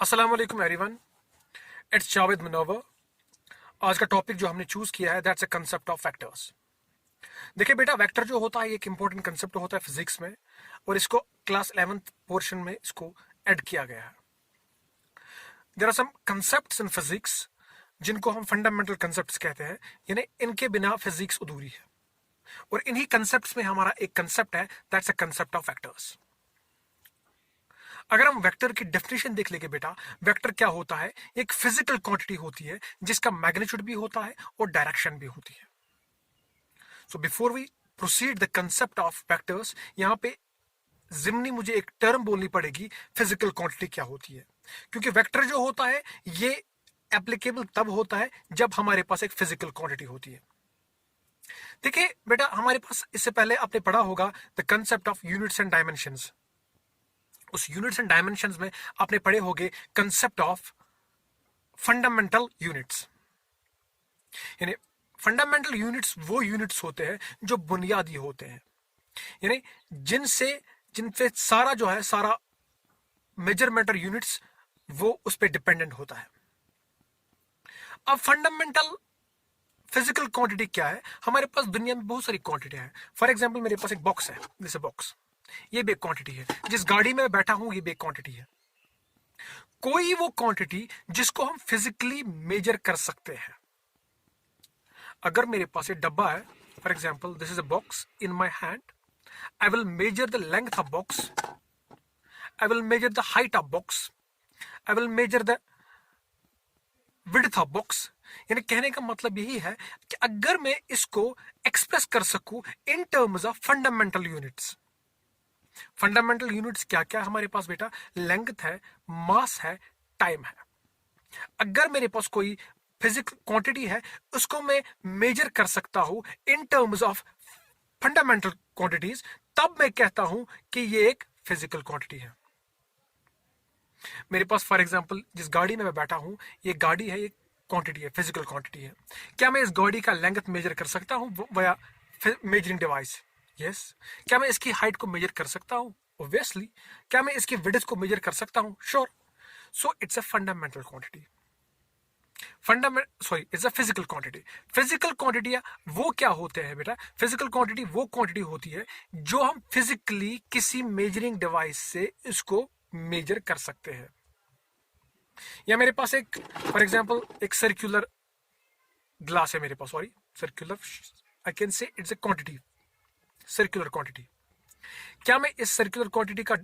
अस्सलाम वालेकुम everyone, it's Javed Munawwar. आज का टॉपिक जो हमने चूज किया है that's a concept of vectors. देखिए बेटा, वेक्टर जो होता है ये एक इंपॉर्टेंट कंसेप्ट होता है फिजिक्स में, और इसको क्लास 11th पोर्शन में इसको ऐड किया गया है। There are some concepts in physics जिनको हम फंडामेंटल कंसेप्ट्स कहते हैं, यानी इनके बिना फिजिक्स अधूरी है। और इन्हीं कंसेप्ट्स में हमारा एक कंसेप्ट है that's a concept of vectors. अगर हम वेक्टर की डेफिनेशन देख लेंगे बेटा, वेक्टर क्या होता है? एक फिजिकल क्वांटिटी होती है जिसका मैग्नीट्यूड भी होता है और डायरेक्शन भी होती है। So before we proceed the concept of vectors, यहां पे जिम्नी मुझे एक टर्म बोलनी पड़ेगी, फिजिकल क्वांटिटी क्या होती है। क्योंकि वेक्टर जो होता है ये एप्लीकेबल तब होता है जब हमारे पास एक फिजिकल क्वांटिटी होती है। देखिए बेटा, हमारे पास इससे पहले आपने पढ़ा होगा the concept of units and dimensions. उस यूनिट्स एंड डायमेंशंस में आपने पढ़े होंगे कंसेप्ट ऑफ फंडामेंटल यूनिट्स। यानी फंडामेंटल यूनिट्स वो यूनिट्स होते हैं जो बुनियादी होते हैं, यानी जिनसे सारा जो है सारा मेजरमेंट और यूनिट्स वो उस पर डिपेंडेंट होता है। अब फंडामेंटल फिजिकल क्वांटिटी क्या है? हमारे पास दुनिया में बहुत सारी क्वांटिटी है। फॉर एग्जांपल मेरे पास एक बॉक्स है, जैसे बॉक्स, ये भी एक क्वांटिटी है। जिस गाड़ी में बैठा हूं ये भी एक क्वांटिटी है। कोई वो क्वांटिटी जिसको हम फिजिकली मेजर कर सकते हैं। अगर मेरे पास एक डब्बा है, for example this is a box in my hand, I will measure the length of box, I will measure the height of box, I will measure the width of box. यानी कहने का मतलब यही है कि अगर मैं इसको एक्सप्रेस कर सकूं in terms of fundamental units. Fundamental units क्या क्या हमारे पास बेटा? लेंथ है, मास है, टाइम है। अगर मेरे पास कोई फिजिकल क्वांटिटी है उसको मैं मेजर कर सकता हूं in terms of fundamental quantities, तब मैं कहता हूं कि ये एक फिजिकल क्वांटिटी है। मेरे पास फॉर एग्जांपल जिस गाड़ी में मैं बैठा हूं, ये गाड़ी है, ये क्वांटिटी है, फिजिकल क्वांटिटी है। क्या मैं इस गाड़ी का लेंथ मेजर कर सकता हूं वया मेजरिंग डिवाइस? यस। क्या मैं इसकी हाइट को मेजर कर सकता हूं? ऑब्वियसली। क्या मैं इसकी विड्थ को मेजर कर सकता हूं? Sure. So it's a fundamental quantity. It's a physical quantity. Physical quantity वो क्या होते हैं बेटा? फिजिकल क्वांटिटी वो क्वांटिटी होती है जो हम फिजिकली किसी मेजरिंग डिवाइस से इसको मेजर कर सकते हैं। या मेरे पास एक फॉर एग्जांपल एक सर्कुलर ग्लास है मेरे पास, sorry circular, I can say it's a quantity, circular quantity. क्या मैं इस सर्कुलर क्वांटिटी का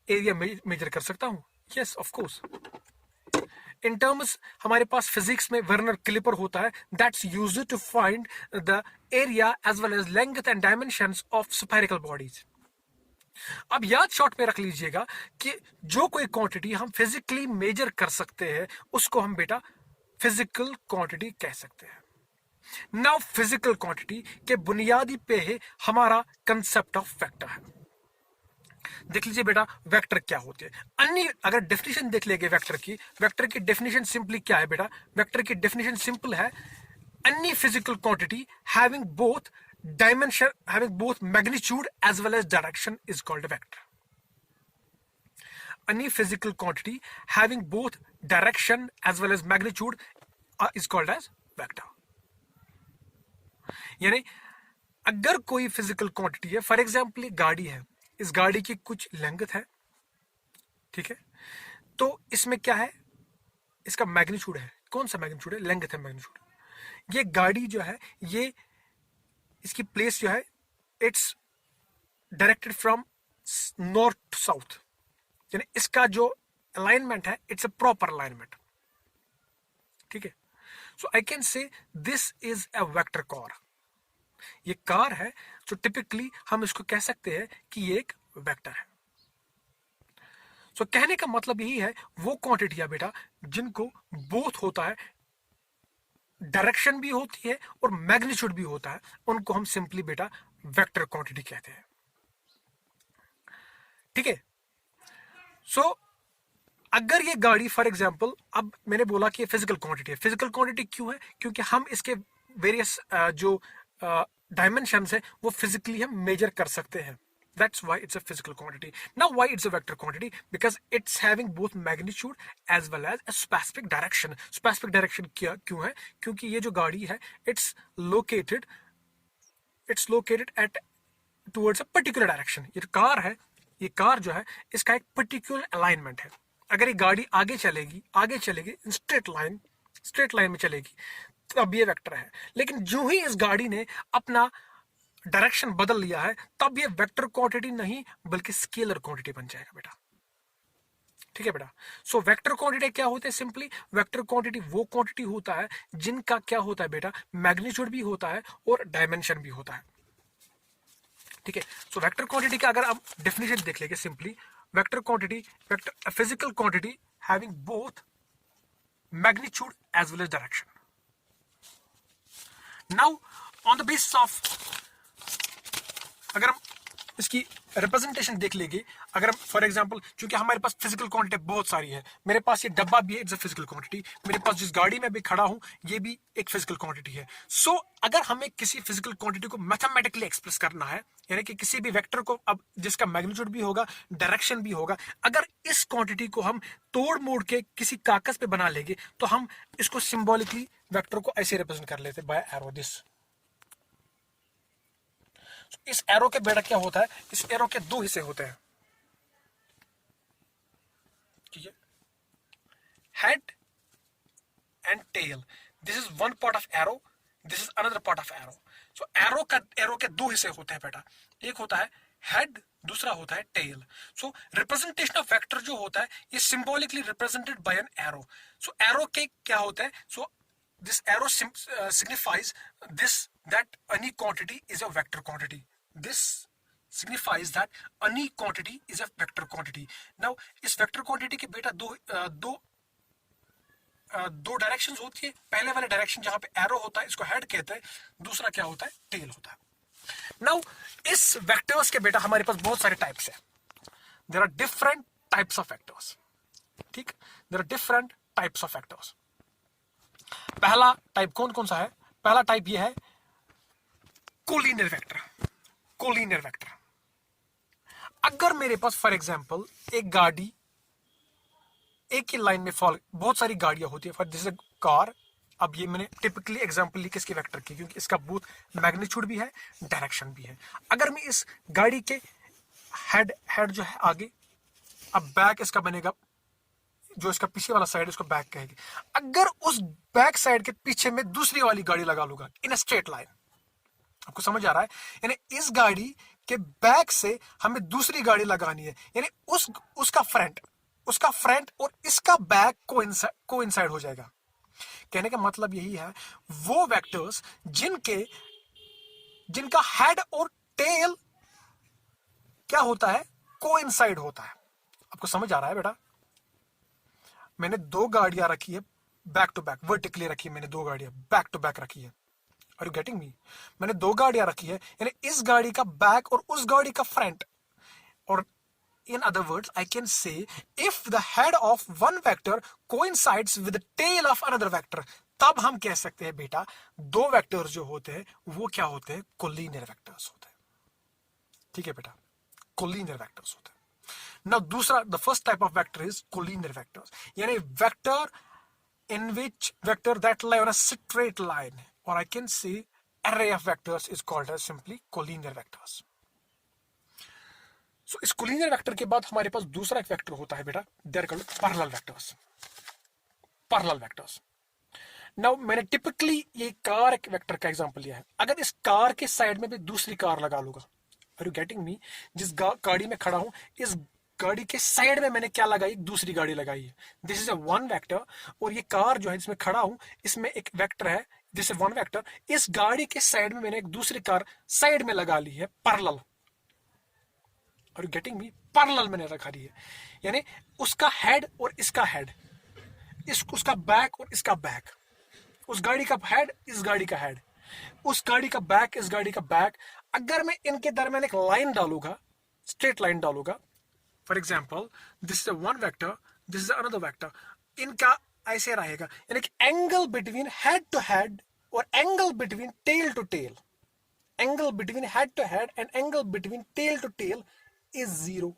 एरिया मेजर कर सकता हूं? Yes, of course. In terms हमारे पास फिजिक्स में वर्नर क्लिपर होता है that's used to find the area as well as length and dimensions of spherical bodies. अब याद शॉर्ट में रख लीजिएगा कि जो कोई क्वांटिटी हम फिजिकली मेजर कर सकते हैं उसको हम बेटा फिजिकल क्वांटिटी कह सकते हैं। नाउ फिजिकल क्वांटिटी के बुनियादी पे है हमारा कंसेप्ट ऑफ वेक्टर है। देख लीजिए बेटा, वेक्टर क्या होते हैं। अन्य अगर डेफिनेशन देख लेंगे वेक्टर की डेफिनेशन सिंपली क्या है बेटा? वेक्टर की डेफिनेशन सिंपल है, any physical quantity having both dimension, having both magnitude as well as direction is called a vector. Any physical quantity having both direction as well as magnitude is called as vector. यानी अगर कोई physical quantity है, for example एक गाड़ी है, इस गाड़ी की कुछ लेंथ है, ठीक है, तो इसमें क्या है? इसका मैग्नीट्यूड है। कौन सा मैग्नीट्यूड है? लेंथ है, मैग्नीट्यूड। ये गाड़ी जो है, ये इसकी प्लेस जो है, it's directed from north to south, यानी इसका जो अलाइनमेंट है इट्स अ प्रॉपर अलाइनमेंट, ठीक है। So I can say this is a vector car. ये कार है जो टिपिकली हम इसको कह सकते हैं कि ये एक वेक्टर है। सो कहने का मतलब यही है, वो क्वांटिटियां बेटा जिनको बोथ होता है, डायरेक्शन भी होती है और मैग्नीट्यूड भी होता है, उनको हम सिंपली बेटा वेक्टर क्वांटिटी कहते हैं, ठीक है। सो अगर ये गाड़ी फॉर एग्जांपल, अब मैंने बोला कि ये फिजिकल क्वांटिटी है। फिजिकल क्वांटिटी क्यों है? क्योंकि हम इसके वेरियस जो डायमेंशंस है वो फिजिकली हम मेजर कर सकते हैं। That's why it's a physical quantity. Now, why it's a vector quantity? Because it's having both magnitude as well as a specific direction. Specific direction क्यों है? क्योंकि ये जो गाड़ी है, it's located at towards a particular direction. ये जो car है, ये कार जो है, इसका एक particular alignment है. अगर ये गाड़ी आगे चलेगी इन स्ट्रेट लाइन में चलेगी, तब ये वेक्टर है. लेकिन जो ही इस गाड़ी ने अपना डायरेक्शन बदल लिया है, तब ये वेक्टर क्वांटिटी नहीं बल्कि स्केलर क्वांटिटी बन जाएगा बेटा. ठीक है बेटा. सो वेक्टर क्वांटिटी क्या होते हैं? सिंपली वेक्टर क्वांटिटी वो क्वांटिटी होता है जिनका क्या होता है बेटा, मैग्नीट्यूड भी होता है और डायमेंशन भी होता है. ठीक है. सो वेक्टर क्वांटिटी का अगर आप डेफिनेशन देख लेंगे, simply vector quantity, physical quantity having both magnitude as well as direction. Now on the basis of, अगर हम इसकी रिप्रेजेंटेशन देख लेंगे, अगर हम फॉर एग्जांपल, क्योंकि हमारे पास फिजिकल क्वांटिटी बहुत सारी है, मेरे पास ये डब्बा भी है, इट्स अ फिजिकल क्वांटिटी, मेरे पास जिस गाड़ी में भी खड़ा हूं ये भी एक फिजिकल क्वांटिटी है. सो अगर हमें किसी फिजिकल क्वांटिटी को मैथमेटिकली एक्सप्रेस करना है, यानी कि किसी भी वेक्टर को, अब जिसका मैग्नीट्यूड भी होगा, डायरेक्शन भी होगा, अगर इस क्वांटिटी को हम तोड़ मोड़ के किसी कागज पे बना लेंगे, तो हम इसको सिंबॉलिकली वेक्टर को ऐसे रिप्रेजेंट कर लेते बाय एरो दिस. इस एरो के बेटा क्या होता है? इस एरो के दो हिस्से होते हैं. ठीक है. Head and tail. This is one part of arrow, this is another part of arrow. So arrow के दो हिस्से होते हैं बेटा. एक होता है हेड, दूसरा होता है tail. So representation of vector जो होता है, ये symbolically represented by an arrow. So arrow के क्या होता है? सो this arrow signifies this, that any quantity is a vector quantity. This signifies that any quantity is a vector quantity. Now इस vector quantity के बेटा दो डायरेक्शंस होती है. पहले वाले डायरेक्शन जहां पे एरो होता है, इसको हेड कहते हैं. दूसरा क्या होता है? टेल होता है. नाउ इस वेक्टर्स के बेटा हमारे पास बहुत सारे टाइप्स है. There are different types of vectors. ठीक, there are different types of vectors. पहला टाइप कौन सा है? पहला टाइप ये है कोलिनियर वेक्टर. Collinear vector. अगर मेरे पास फॉर एग्जांपल एक गाड़ी एक ही लाइन में फॉल, बहुत सारी गाड़ियां होती है, फॉर दिस कार. अब ये मैंने टिपिकली एग्जांपल ली किसके वेक्टर की, क्योंकि इसका बोथ मैग्नीट्यूड भी है, डायरेक्शन भी है. अगर मैं इस गाड़ी के हेड जो है आगे, अब बैक इसका बनेगा, जो इसका पीछे वाला साइड उसको बैक कहेगी. अगर उस बैक साइड के पीछे में दूसरी वाली गाड़ी लगा लूंगा इन अ स्ट्रेट लाइन, आपको समझ आ रहा है? यानी इस गाड़ी के बैक से हमें दूसरी गाड़ी लगानी है, यानी उसका फ्रंट और इसका बैक कोइंसाइड हो जाएगा. कहने का मतलब यही है, वो वेक्टर्स जिनका हेड और टेल क्या होता है? कोइंसाइड होता है. आपको समझ आ रहा है बेटा? मैंने दो गाड़ियां रखी है बैक टू बैक, वर्टिकली रखी है, मैंने दो गाड़ियां बैक टू बैक रखी है. Are you getting me? मैंने दो गाड़ियां रखी है, यानी इस गाड़ी का बैक और उस गाड़ी का फ्रंट. और in other words I can say if the head of one vector coincides with the tail of another vector, तब हम कह सकते हैं बेटा दो वेक्टर्स जो होते हैं वो क्या होते हैं? कोलिनियर वेक्टर्स होते हैं. ठीक है बेटा, कोलिनियर वेक्टर्स होते हैं. Now दूसरा, the first type of vector is collinear vectors, यानी vector that lie on a straight line, or I can say array of vectors is called as simply collinear vectors. So इस collinear vector के बाद हमारे पास दूसरा एक vector होता है बेटा, they are called parallel vectors. Parallel vectors. Now मैंने टिपिकली ये कार एक वेक्टर का एग्जांपल लिया है. अगर इस कार के साइड में भी दूसरी कार लगा लूंगा, आर यू गेटिंग मी? जिस गाड़ी में खड़ा हूं, इस गाड़ी के साइड में मैंने क्या लगाई? दूसरी गाड़ी लगाई है. This is a one vector. और ये कार जो है जिसमें खड़ा हूं, इसमें एक वेक्टर है, दिस इज वन वेक्टर. इस गाड़ी के साइड में मैंने एक दूसरी कार साइड में लगा ली है, parallel. Are you getting me? Parallel मैंने रखा ली है, यानी उसका हेड और इसका हेड, उसका बैक और इसका बैक, उस गाड़ी का हेड, इस गाड़ी का हेड, उस गाड़ी का बैक, इस गाड़ी का बैक. अगर मैं इनके दरमियान एक लाइन डालूंगा, स्ट्रेट लाइन डालूंगा, for example this is one vector, this is another vector, इनका ऐसे रहेगा, यानी कि angle between head to head और angle between tail to tail, angle between head to head and angle between tail to tail is 0.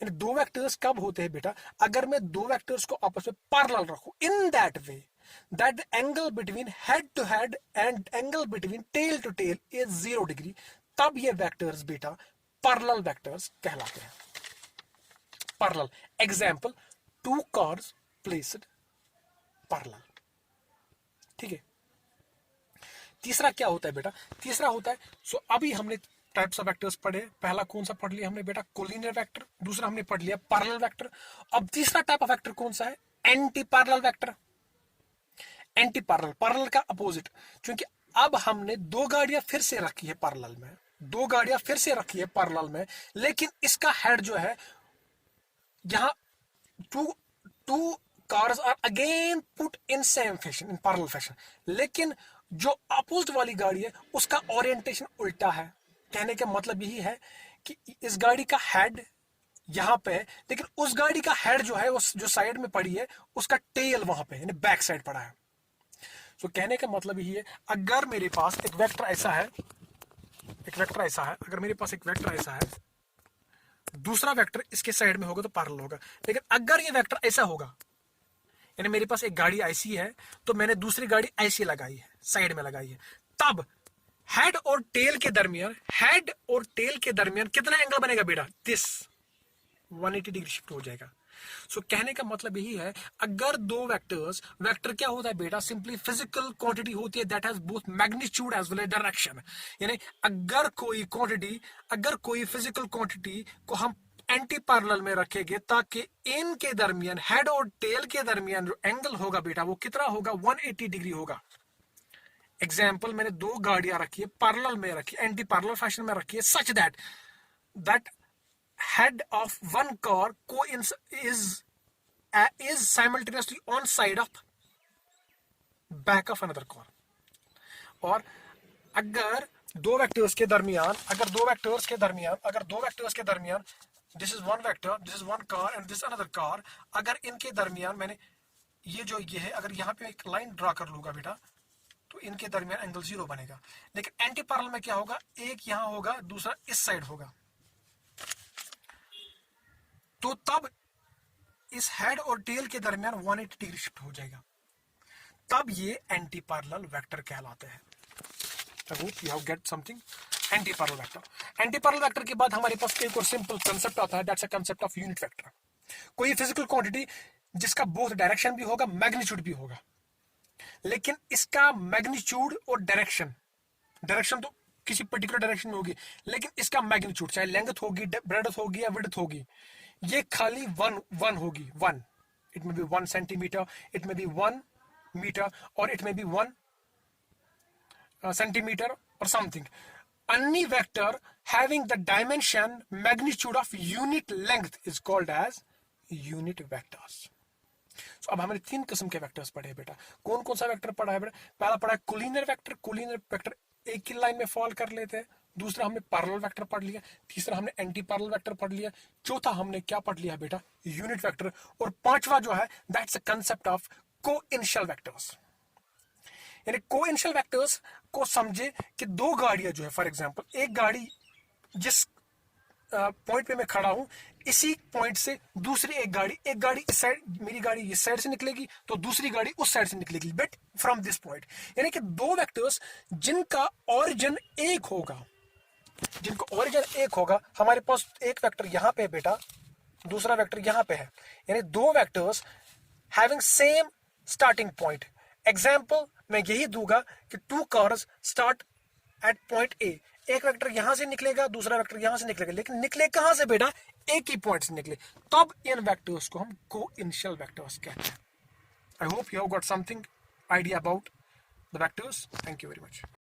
यानी दो vectors कब होते हैं बेटा, अगर मैं दो वेक्टर्स को आपस में पैरेलल रखूं in that way that the angle between head to head and angle between tail to tail is 0 degree, तब ये वेक्टर्स बेटा पैरेलल वेक्टर्स कहलाते हैं. Parallel example, two cars placed parallel. ठीक है. तीसरा क्या होता है बेटा, तीसरा होता है अभी हमने टाइप्स ऑफ वेक्टर्स पढ़े. पहला कौन सा पढ़ लिया हमने बेटा, कोलिनियर वेक्टर. दूसरा हमने पढ़ लिया पैरेलल वेक्टर. अब तीसरा टाइप ऑफ वेक्टर कौन सा है, anti parallel vector. Anti parallel, parallel का अपोजिट. क्योंकि अब हमने दो गाड़ियां फिर से रखी है पैरेलल में, दो गाड़ियां फिर से रखी है पैरेलल में, लेकिन इसका हेड जो है यहां to cars are again put in same fashion, in parallel fashion. लेकिन जो अपोजिट वाली गाड़ी है उसका ओरिएंटेशन उल्टा है. कहने का मतलब यही है कि इस गाड़ी का हेड यहां पे है, लेकिन उस गाड़ी का हेड जो है वो जो साइड में पड़ी है उसका टेल वहां पे यानी बैक साइड पड़ा है. तो कहने का मतलब यही है, अगर मेरे पास एक वेक्टर ऐसा है, अगर मेरे पास एक वेक्टर ऐसा है, दूसरा वेक्टर इसके साइड में होगा तो पैरेलल होगा. लेकिन अगर ये वेक्टर ऐसा होगा, यानी मेरे पास एक गाड़ी ऐसी है तो मैंने दूसरी गाड़ी ऐसी लगाई है, साइड में लगाई है, तब हेड और टेल के दरमियान कितना एंगल बनेगा बेटा, दिस 180 डिग्री शिफ्ट हो जाएगा. सो कहने का मतलब यही है, अगर दो वेक्टर क्या होता है बेटा, सिंपली फिजिकल क्वांटिटी होती है that has both magnitude as well as direction. यानी अगर कोई फिजिकल क्वांटिटी को हम एंटी पैरेलल में रखेंगे ताकि इनके दरमियान, हेड और टेल के दरमियान जो एंगल होगा बेटा वो कितना होगा, 180 डिग्री होगा. एग्जाम्पल, मैंने दो गाड़ियां रखी है पैरेलल में रखी, एंटी पैरेलल फैशन में रखी है, such that head of one car is simultaneously on side of back of another car. और अगर दो वेक्टर्स के दरमियान this is one vector, this is one car and this another car, अगर इनके दरमियान मैंने ये है, अगर यहाँ पे एक लाइन ड्रा कर लूंगा बेटा तो इनके दरमियान एंगल 0 बनेगा. लेकिन एंटी पैरेलल में क्या होगा, एक यहाँ होगा, दूसरा इस साइड होगा, तो तब इस हेड और टेल के दरमियान 180 डिग्री शिफ्ट हो जाएगा. तब ये एंटी पैरेलल वेक्टर कहलाते हैं. I hope you have get something. Anti parallel vector. Anti parallel vector के बाद हमारे पास एक और सिंपल कांसेप्ट आता है, that's a concept of unit vector. कोई फिजिकल क्वांटिटी जिसका बोथ डायरेक्शन भी होगा, मैग्नीट्यूड भी होगा, लेकिन इसका मैग्नीट्यूड और डायरेक्शन तो किसी पर्टिकुलर डायरेक्शन में होगी, लेकिन इसका मैग्नीट्यूड चाहे लेंथ होगी, ब्रेडथ होगी या विड्थ होगी, ये खाली वन होगी. One, it may be 1 centimetre, it may be 1 metre, और इट मे बी 1 सेंटीमीटर और something. Any vector having the dimension magnitude of unit length is called as unit vectors. So, अब हमने 3 किस्म के वेक्टर्स पढ़े बेटा. कौन कौन सा वेक्टर पढ़ा है बेटा? पहला पढ़ा है कोलिनियर वेक्टर एक ही लाइन में फॉल कर लेते हैं. दूसरा हमने पैरेलल वेक्टर पढ़ लिया. तीसरा हमने एंटी पैरेलल वेक्टर पढ़ लिया. चौथा हमने क्या पढ़ लिया बेटा, यूनिट वेक्टर. और पांचवा जो है that's a concept of coinitial vectors. यानी कोइनिशियल वेक्टर्स को समझे कि दो गाड़ियां जो है, फॉर एग्जांपल एक गाड़ी जिस पॉइंट पे मैं खड़ा हूं, इसी पॉइंट से दूसरी एक गाड़ी इस साइड, मेरी गाड़ी इस साइड से निकलेगी तो दूसरी गाड़ी उस साइड से निकलेगी, बट फ्रॉम दिस पॉइंट. यानी कि दो वेक्टर्स जिनका ओरिजिन एक होगा, हमारे पास एक वेक्टर यहां पे है बेटा, दूसरा वेक्टर यहां पे है, यानी दो vectors having same starting point. Example मैं यही दूंगा कि two cars start at point A. एक वेक्टर यहां से निकलेगा, दूसरा वेक्टर यहां से निकलेगा, लेकिन निकले कहां से बेटा, एक ही पॉइंट से निकले. तब इन वेक्टर्स को हम कोइनिशियल वेक्टर्स कहते हैं. I hope you have got something idea about the vectors. Thank you very much.